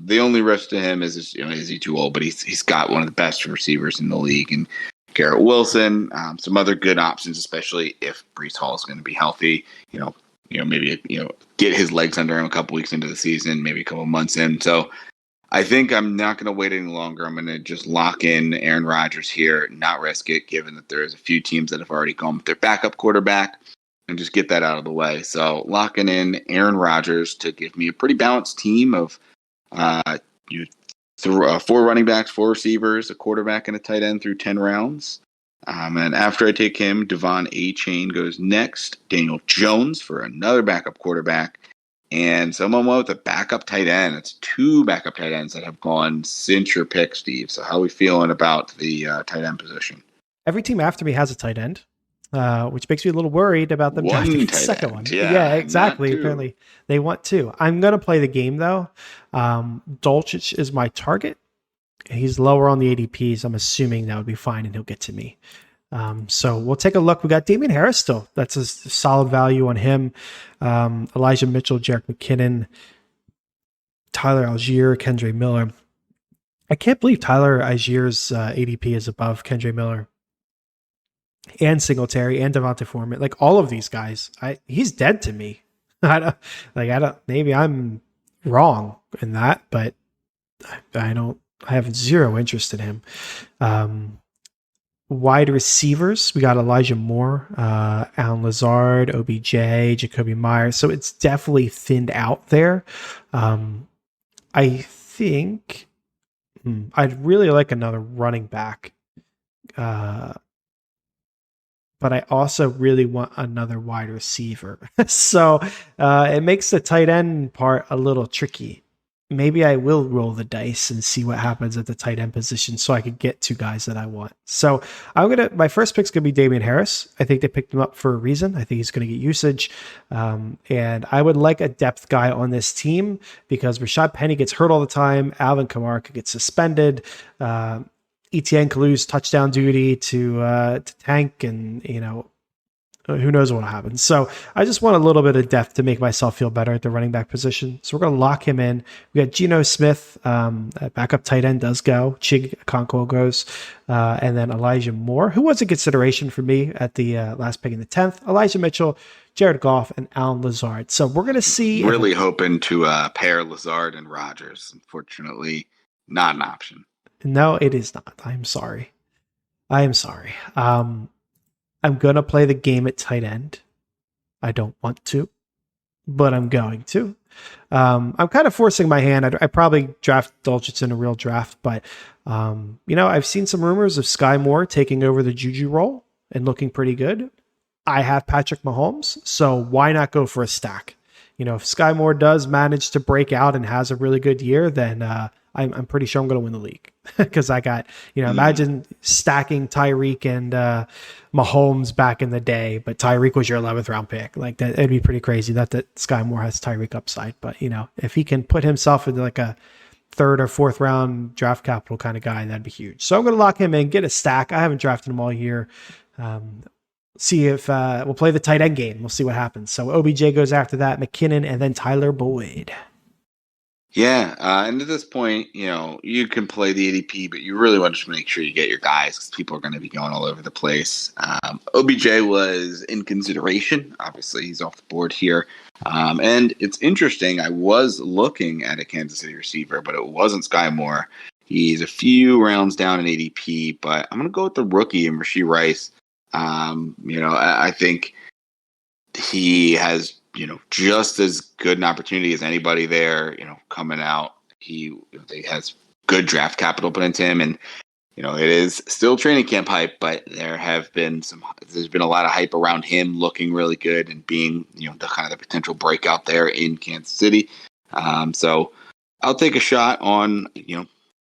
the only risk to him is is he too old? But he's got one of the best receivers in the league, and Garrett Wilson, some other good options, especially if Breece Hall is going to be healthy. Maybe get his legs under him a couple weeks into the season, maybe a couple months in. So I think I'm not going to wait any longer. I'm going to just lock in Aaron Rodgers here, not risk it, given that there's a few teams that have already gone with their backup quarterback, and just get that out of the way. So locking in Aaron Rodgers to give me a pretty balanced team of four running backs, four receivers, a quarterback, and a tight end through 10 rounds. And after I take him, Devon A-Chain goes next. Daniel Jones for another backup quarterback. And someone went with a backup tight end. It's two backup tight ends that have gone since your pick, Steve. So how are we feeling about the tight end position? Every team after me has a tight end, which makes me a little worried about them drafting the second one. Yeah, exactly. Apparently they want two. I'm going to play the game, though. Dulcich is my target. He's lower on the ADPs. I'm assuming that would be fine, and he'll get to me. So we'll take a look. We got Damian Harris still. That's a solid value on him. Elijah Mitchell, Jerick McKinnon, Tyler Algier, Kendre Miller. I can't believe Tyler Algier's ADP is above Kendre Miller and Singletary and Devontae Foreman. Like all of these guys, he's dead to me. Maybe I'm wrong in that, but I have zero interest in him. Wide receivers, we got Elijah Moore, Allen Lazard, OBJ, Jacoby Myers. So it's definitely thinned out there. I think I'd really like another running back. But I also really want another wide receiver. So it makes the tight end part a little tricky. Maybe I will roll the dice and see what happens at the tight end position so I could get two guys that I want. So my first pick's going to be Damian Harris. I think they picked him up for a reason. I think he's going to get usage. And I would like a depth guy on this team because Rashad Penny gets hurt all the time. Alvin Kamara could get suspended. Etienne could lose touchdown duty to Tank, and who knows what will happen. So I just want a little bit of depth to make myself feel better at the running back position. So we're going to lock him in. We got Geno Smith, backup tight end does go. Chig Okonkwo goes. And then Elijah Moore, who was a consideration for me at the last pick in the 10th. Elijah Mitchell, Jared Goff, and Allen Lazard. So we're going to see. Really hoping to pair Lazard and Rodgers. Unfortunately, not an option. No, it is not. I'm sorry. I'm going to play the game at tight end. I don't want to, but I'm going to. I'm kind of forcing my hand. I probably draft Dulcich in a real draft, but, I've seen some rumors of Sky Moore taking over the Juju role and looking pretty good. I have Patrick Mahomes, so why not go for a stack? If Sky Moore does manage to break out and has a really good year, then I'm pretty sure I'm going to win the league because I got, imagine stacking Tyreek and Mahomes back in the day, but Tyreek was your 11th round pick. Like that, it'd be pretty crazy. Not that Sky Moore has Tyreek upside, but if he can put himself into like a third or fourth round draft capital kind of guy, that'd be huge. So I'm going to lock him in, get a stack. I haven't drafted him all year. See if we'll play the tight end game. We'll see what happens. So OBJ goes after that, McKinnon, and then Tyler Boyd. Yeah, and at this point, you can play the ADP, but you really want to make sure you get your guys because people are going to be going all over the place. OBJ was in consideration. Obviously, he's off the board here. And it's interesting. I was looking at a Kansas City receiver, but it wasn't Sky Moore. He's a few rounds down in ADP, but I'm going to go with the rookie and Rashee Rice. I think he has just as good an opportunity as anybody there, coming out. He has good draft capital put into him, and it is still training camp hype, but there's been a lot of hype around him looking really good and being, the kind of the potential breakout there in Kansas City. So I'll take a shot on,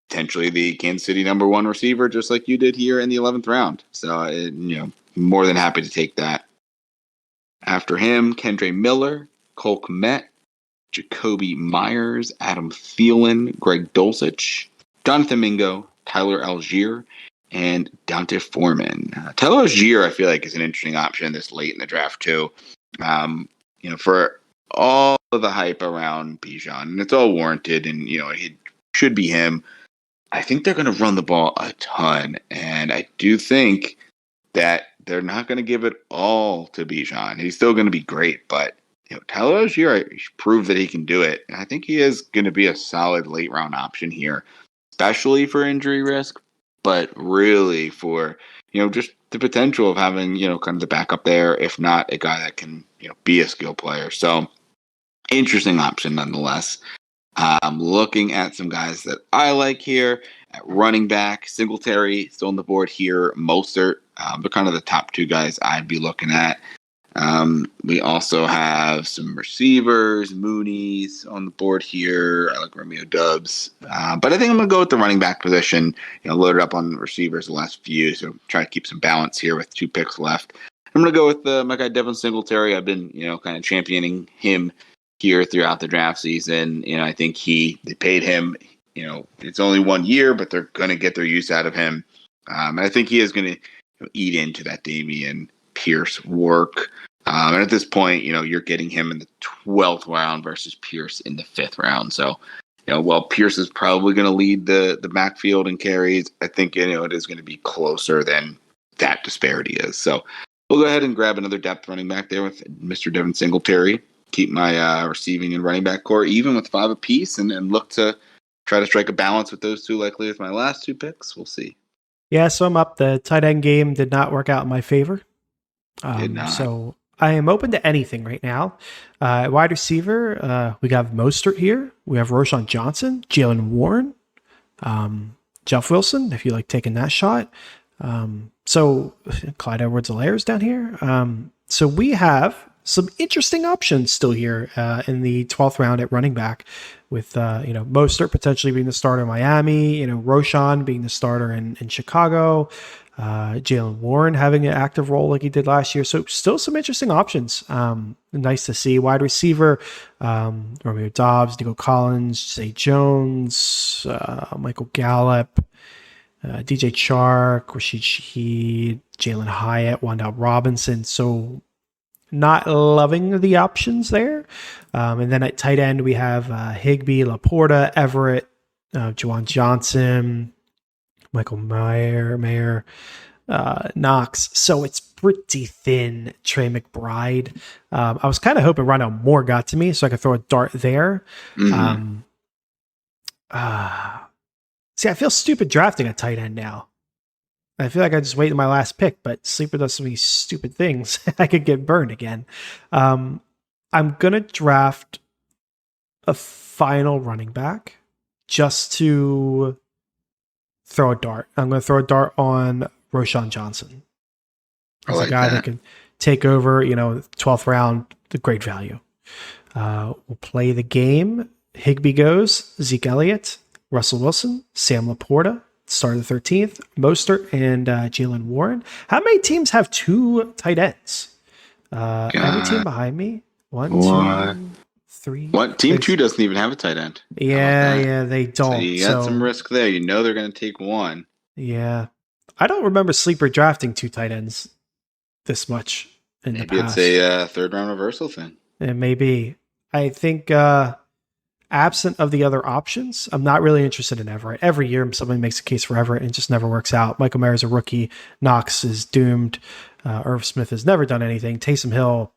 potentially the Kansas City number one receiver, just like you did here in the 11th round. So, more than happy to take that. After him, Kendre Miller, Cole Kmet, Jacoby Myers, Adam Thielen, Greg Dulcich, Jonathan Mingo, Tyler Algier, and Dante Foreman. Tyler Algier, I feel like, is an interesting option this late in the draft, too. For all of the hype around Bijan, and it's all warranted, and it should be him. I think they're going to run the ball a ton, and I do think that they're not going to give it all to Bijan. He's still going to be great, but Tyler Algier proved that he can do it, and I think he is going to be a solid late round option here, especially for injury risk, but really for just the potential of having kind of the backup there, if not a guy that can be a skill player. So interesting option nonetheless. I'm looking at some guys that I like here at running back. Singletary still on the board here. Mostert, they're kind of the top two guys I'd be looking at. We also have some receivers, Mooney's on the board here. I like Romeo Dubs. But I think I'm going to go with the running back position. Loaded up on receivers the last few, so try to keep some balance here with 2 picks left. I'm going to go with my guy Devin Singletary. I've been, kind of championing him here throughout the draft season. I think they paid him, it's only 1 year, but they're going to get their use out of him. And I think he is going to eat into that Dameon Pierce work. And at this point, you're getting him in the 12th round versus Pierce in the 5th round. So, while Pierce is probably going to lead the backfield in carries, I think, it is going to be closer than that disparity is. So we'll go ahead and grab another depth running back there with Mr. Devin Singletary. Keep my receiving and running back core even with 5 apiece and look to try to strike a balance with those two, likely with my last 2 picks. We'll see. Yeah, so I'm up. The tight end game did not work out in my favor. Did not. So I am open to anything right now. Wide receiver, we got Mostert here. We have Roshan Johnson, Jalen Warren, Jeff Wilson, if you like taking that shot. So Clyde Edwards-Helaire down here. So we have some interesting options still here in the 12th round at running back with, Mostert potentially being the starter in Miami, Roshan being the starter in Chicago, Jalen Warren having an active role like he did last year. So still some interesting options. Nice to see. Wide receiver, Romeo Dobbs, Nico Collins, Zay Jones, Michael Gallup, DJ Chark, Rashid Shaheed, Jalen Hyatt, Wan'Dale Robinson. So not loving the options there. And then at tight end, we have Higbee, Laporta, Everett, Juwan Johnson, Michael Mayer, Knox. So it's pretty thin. Trey McBride. I was kind of hoping Rondell Moore got to me so I could throw a dart there. Mm-hmm. See, I feel stupid drafting a tight end now. I feel like I just waited my last pick, but Sleeper does so many stupid things. I could get burned again. I'm going to draft a final running back just to throw a dart. I'm going to throw a dart on Roshan Johnson. As a guy that can take over, 12th round, the great value. We'll play the game. Higbee goes, Zeke Elliott, Russell Wilson, Sam Laporta, start of the 13th, Mostert, and Jalen Warren. How many teams have 2 tight ends? Every team behind me. 1, 2, 3. What? Team 2 doesn't even have a tight end. Yeah, they don't. So you got some risk there. They're going to take 1. Yeah. I don't remember Sleeper drafting 2 tight ends this much in the past. Maybe it's a 3rd round reversal thing. It may be. I think absent of the other options, I'm not really interested in Everett. Every year, somebody makes a case for Everett, and it just never works out. Michael Mayer's a rookie. Knox is doomed. Irv Smith has never done anything. Taysom Hill,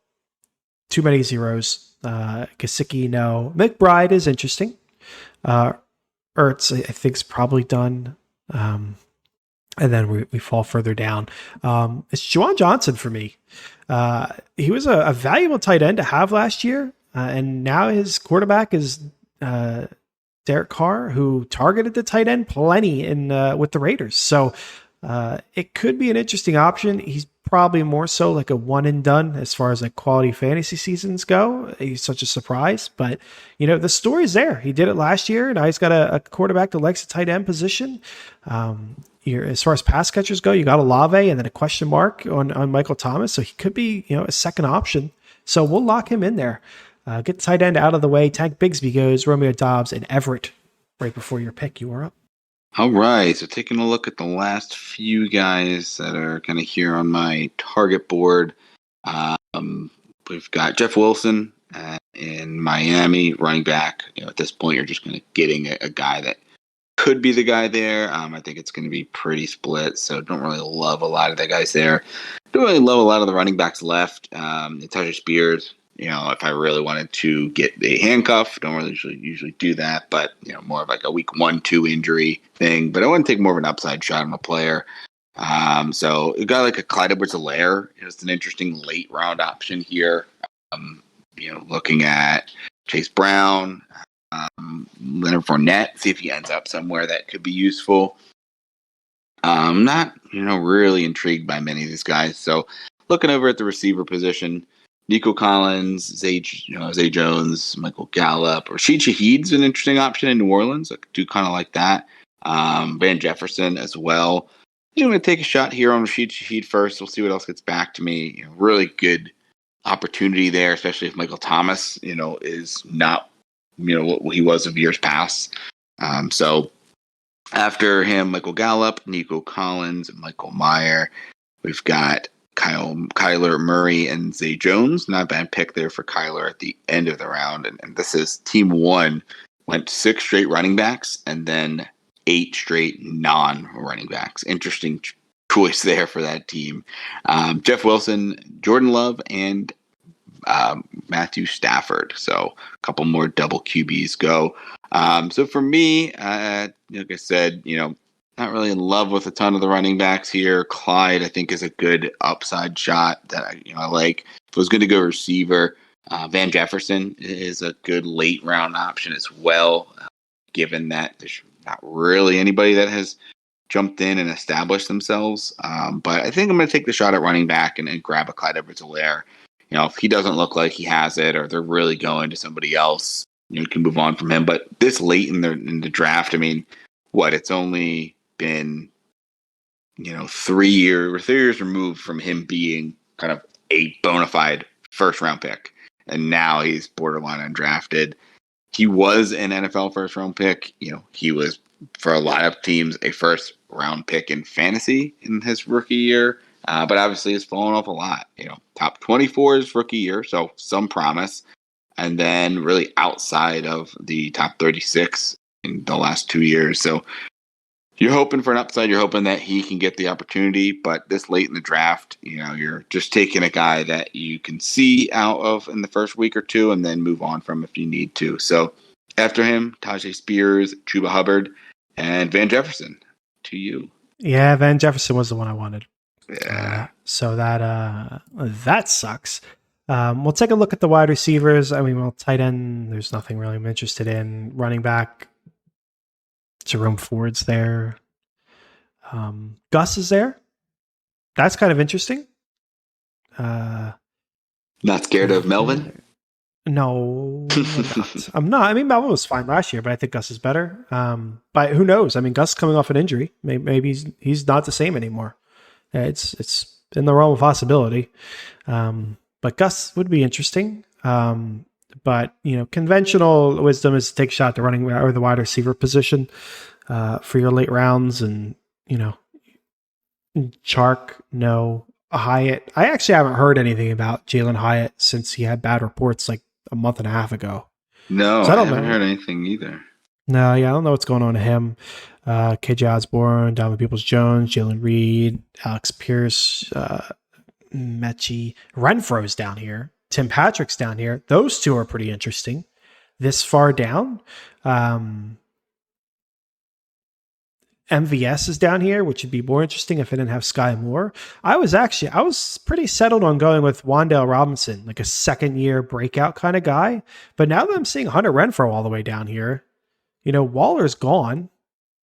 too many zeros. Gesicki, no. McBride is interesting. Ertz, I think, is probably done. And then we fall further down. It's Juwan Johnson for me. He was a valuable tight end to have last year, and now his quarterback is Derek Carr, who targeted the tight end plenty with the Raiders. So it could be an interesting option. He's probably more so like a one and done as far as like quality fantasy seasons go. He's such a surprise, but the story's there. He did it last year, and now he's got a quarterback that likes the tight end position. As far as pass catchers go, you got Olave and then a question mark on Michael Thomas, so he could be a second option. So we'll lock him in there. Get the tight end out of the way. Tank Bigsby goes, Romeo Dobbs, and Everett right before your pick. You are up. All right, so taking a look at the last few guys that are kind of here on my target board, we've got Jeff Wilson In Miami, running back, at this point, you're just going to getting a guy that could be the guy there. I think it's going to be pretty split, so don't really love a lot of the guys there. Don't really love a lot of the running backs left. Tyler Spears, if I really wanted to get a handcuff, don't really usually do that, but more of like a week 1-2 injury thing. But I want to take more of an upside shot on a player. So a guy like a Clyde Edwards-Helaire is an interesting late round option here. Looking at Chase Brown, Leonard Fournette, see if he ends up somewhere that could be useful. I'm not, really intrigued by many of these guys. So looking over at the receiver position, Nico Collins, Zay Jones, Michael Gallup, or Rashid Shaheed's an interesting option in New Orleans. I do kind of like that. Van Jefferson as well. I'm going to take a shot here on Rashid Shaheed first. We'll see what else gets back to me. Really good opportunity there, especially if Michael Thomas, is not, what he was of years past. So after him, Michael Gallup, Nico Collins, Michael Mayer. We've got Kyler Murray and Zay Jones. Not a bad pick there for Kyler at the end of the round. And this is team 1 went 6 straight running backs and then 8 straight non-running backs. Interesting choice there for that team. Jeff Wilson, Jordan Love, and Matthew Stafford. So a couple more double QBs go. So for me, like I said, not really in love with a ton of the running backs here. Clyde, I think, is a good upside shot that I like. If I was going to go receiver, Van Jefferson is a good late round option as well, given that there's not really anybody that has jumped in and established themselves. But I think I'm going to take the shot at running back and grab a Clyde Edwards-Helaire. If he doesn't look like he has it, or they're really going to somebody else, you can move on from him. But this late in the draft, it's only been 3 years removed from him being kind of a bona fide first round pick, and now he's borderline undrafted. He was an NFL first round pick. He was, for a lot of teams, a first round pick in fantasy in his rookie year. But obviously it's fallen off a lot. Top 24 is rookie year, so some promise. And then really outside of the top 36 in the last 2 years. So you're hoping for an upside. You're hoping that he can get the opportunity. But this late in the draft, you're just taking a guy that you can see out of in the first week or two and then move on from if you need to. So after him, Tajay Spears, Chuba Hubbard, and Van Jefferson. To you. Yeah, Van Jefferson was the one I wanted. Yeah. So that sucks. We'll take a look at the wide receivers. Tight end, there's nothing really I'm interested in. Running back, Jerome Ford's there. Gus is there. That's kind of interesting. Not scared of Melvin? No, I'm not. Melvin was fine last year, but I think Gus is better. But who knows? Gus coming off an injury. Maybe he's not the same anymore. It's in the realm of possibility. But Gus would be interesting. But conventional wisdom is to take a shot at the running or the wide receiver position for your late rounds, and Chark, no. Hyatt. I actually haven't heard anything about Jalen Hyatt since he had bad reports like a month and a half ago. No, so I haven't heard anything either. No, yeah, I don't know what's going on to him. KJ Osborne, Donovan Peoples-Jones, Jalen Reed, Alex Pierce, Mechie, Renfro's down here. Tim Patrick's down here. Those two are pretty interesting. This far down. MVS is down here, which would be more interesting if I didn't have Sky Moore. I was pretty settled on going with Wan'Dale Robinson, like a second-year breakout kind of guy. But now that I'm seeing Hunter Renfrow all the way down here, Waller's gone.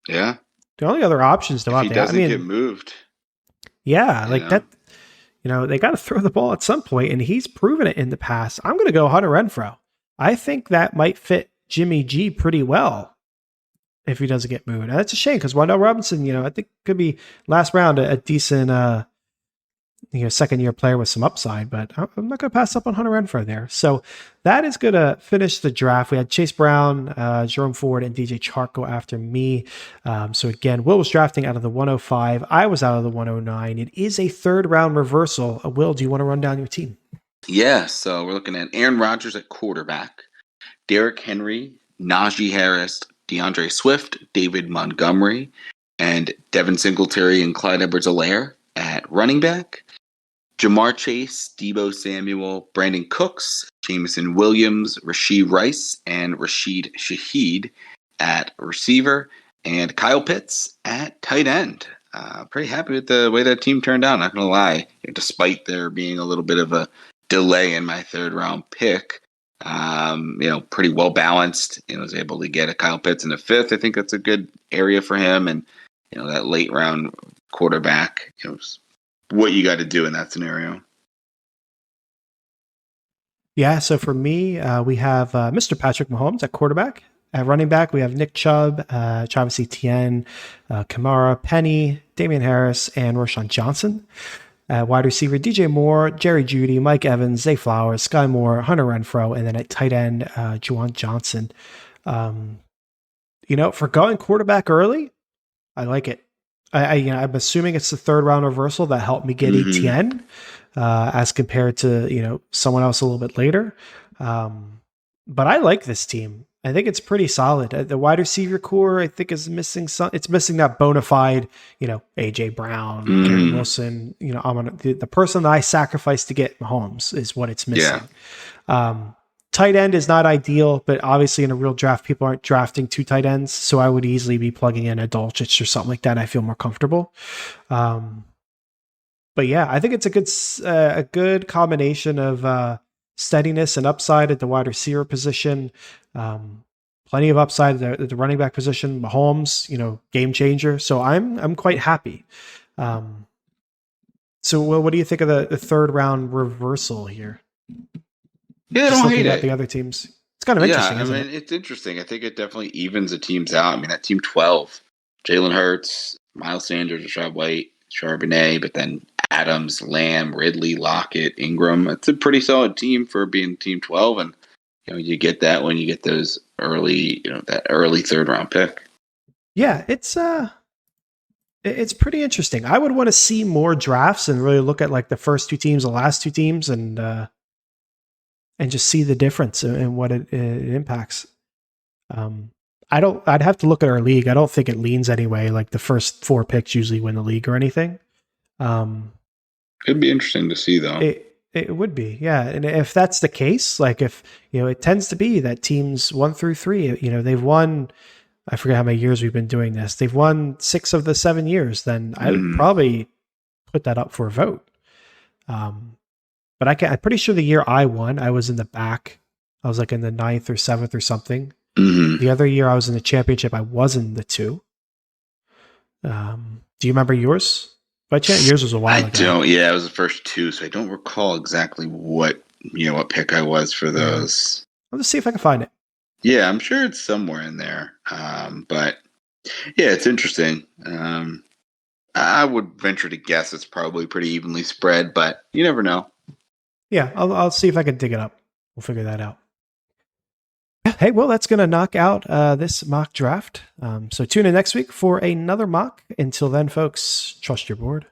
Yeah. The only other options though out there. He doesn't get moved. Yeah, that. They got to throw the ball at some point, and he's proven it in the past. I'm going to go Hunter Renfrow. I think that might fit Jimmy G pretty well if he doesn't get moved. And that's a shame because Wan'Dale Robinson, I think could be last round a decent, second year player with some upside, but I'm not going to pass up on Hunter Renfrow there. So that is going to finish the draft. We had Chase Brown, Jerome Ford, and DJ Chark go after me. So again, Will was drafting out of the 105. I was out of the 109. It is a third round reversal. Will, do you want to run down your team? Yeah, so we're looking at Aaron Rodgers at quarterback, Derrick Henry, Najee Harris, DeAndre Swift, David Montgomery, and Devin Singletary and Clyde Edwards-Helaire at running back. Jamar Chase, Debo Samuel, Brandon Cooks, Jameson Williams, Rashee Rice, and Rashid Shaheed at receiver, and Kyle Pitts at tight end. Pretty happy with the way that team turned out, not going to lie. Despite there being a little bit of a delay in my third round pick, pretty well balanced. Was able to get a Kyle Pitts in the fifth. I think that's a good area for him. And, that late round quarterback, what you got to do in that scenario. Yeah, so for me, we have Mr. Patrick Mahomes at quarterback. At running back, we have Nick Chubb, Travis Etienne, Kamara, Penny, Damian Harris, and Roshan Johnson. At wide receiver, DJ Moore, Jerry Jeudy, Mike Evans, Zay Flowers, Sky Moore, Hunter Renfrow, and then at tight end, Juwan Johnson. For going quarterback early, I like it. I'm assuming it's the third round reversal that helped me get Etienne as compared to, someone else a little bit later. But I like this team. I think it's pretty solid. The wide receiver core, I think, is missing some. It's missing that bona fide, AJ Brown, Garrett Wilson. The person that I sacrificed to get Mahomes is what it's missing. Yeah. Tight end is not ideal, but obviously in a real draft, people aren't drafting two tight ends, so I would easily be plugging in a Dulcich or something like that. I feel more comfortable. But yeah, I think it's a good combination of steadiness and upside at the wide receiver position. Plenty of upside at the running back position. Mahomes, game changer. So I'm quite happy. So what do you think of the third round reversal here? Yeah, I don't hate it. The other teams, it's kind of interesting. Isn't it? It's interesting. I think it definitely evens the teams out. I mean, that team 12, Jalen Hurts, Miles Sanders, Rashad White, Charbonnet, but then Adams, Lamb, Ridley, Lockett, Ingram. It's a pretty solid team for being team 12, and you get that when you get those early, that early third round pick. Yeah, it's pretty interesting. I would want to see more drafts and really look at like the first two teams, the last two teams, and just see the difference and what it impacts. I'd have to look at our league. I don't think it leans anyway. Like the first four picks usually win the league or anything. It'd be interesting to see though. It would be, yeah. And if that's the case, like if, it tends to be that teams 1 through 3, they've won, I forget how many years we've been doing this. They've won 6 of the 7 years. Then I would probably put that up for a vote. But I'm pretty sure the year I won, I was in the back. I was like in the 9th or 7th or something. The other year I was in the championship, I was in the 2. Do you remember yours? By chance, yours was a while ago. I don't. Yeah, it was the first 2, so I don't recall exactly what pick I was for those. I'll just see if I can find it. Yeah, I'm sure it's somewhere in there. But yeah, it's interesting. I would venture to guess it's probably pretty evenly spread, but you never know. Yeah, I'll see if I can dig it up. We'll figure that out. Hey, well, that's going to knock out this mock draft. So tune in next week for another mock. Until then, folks, trust your board.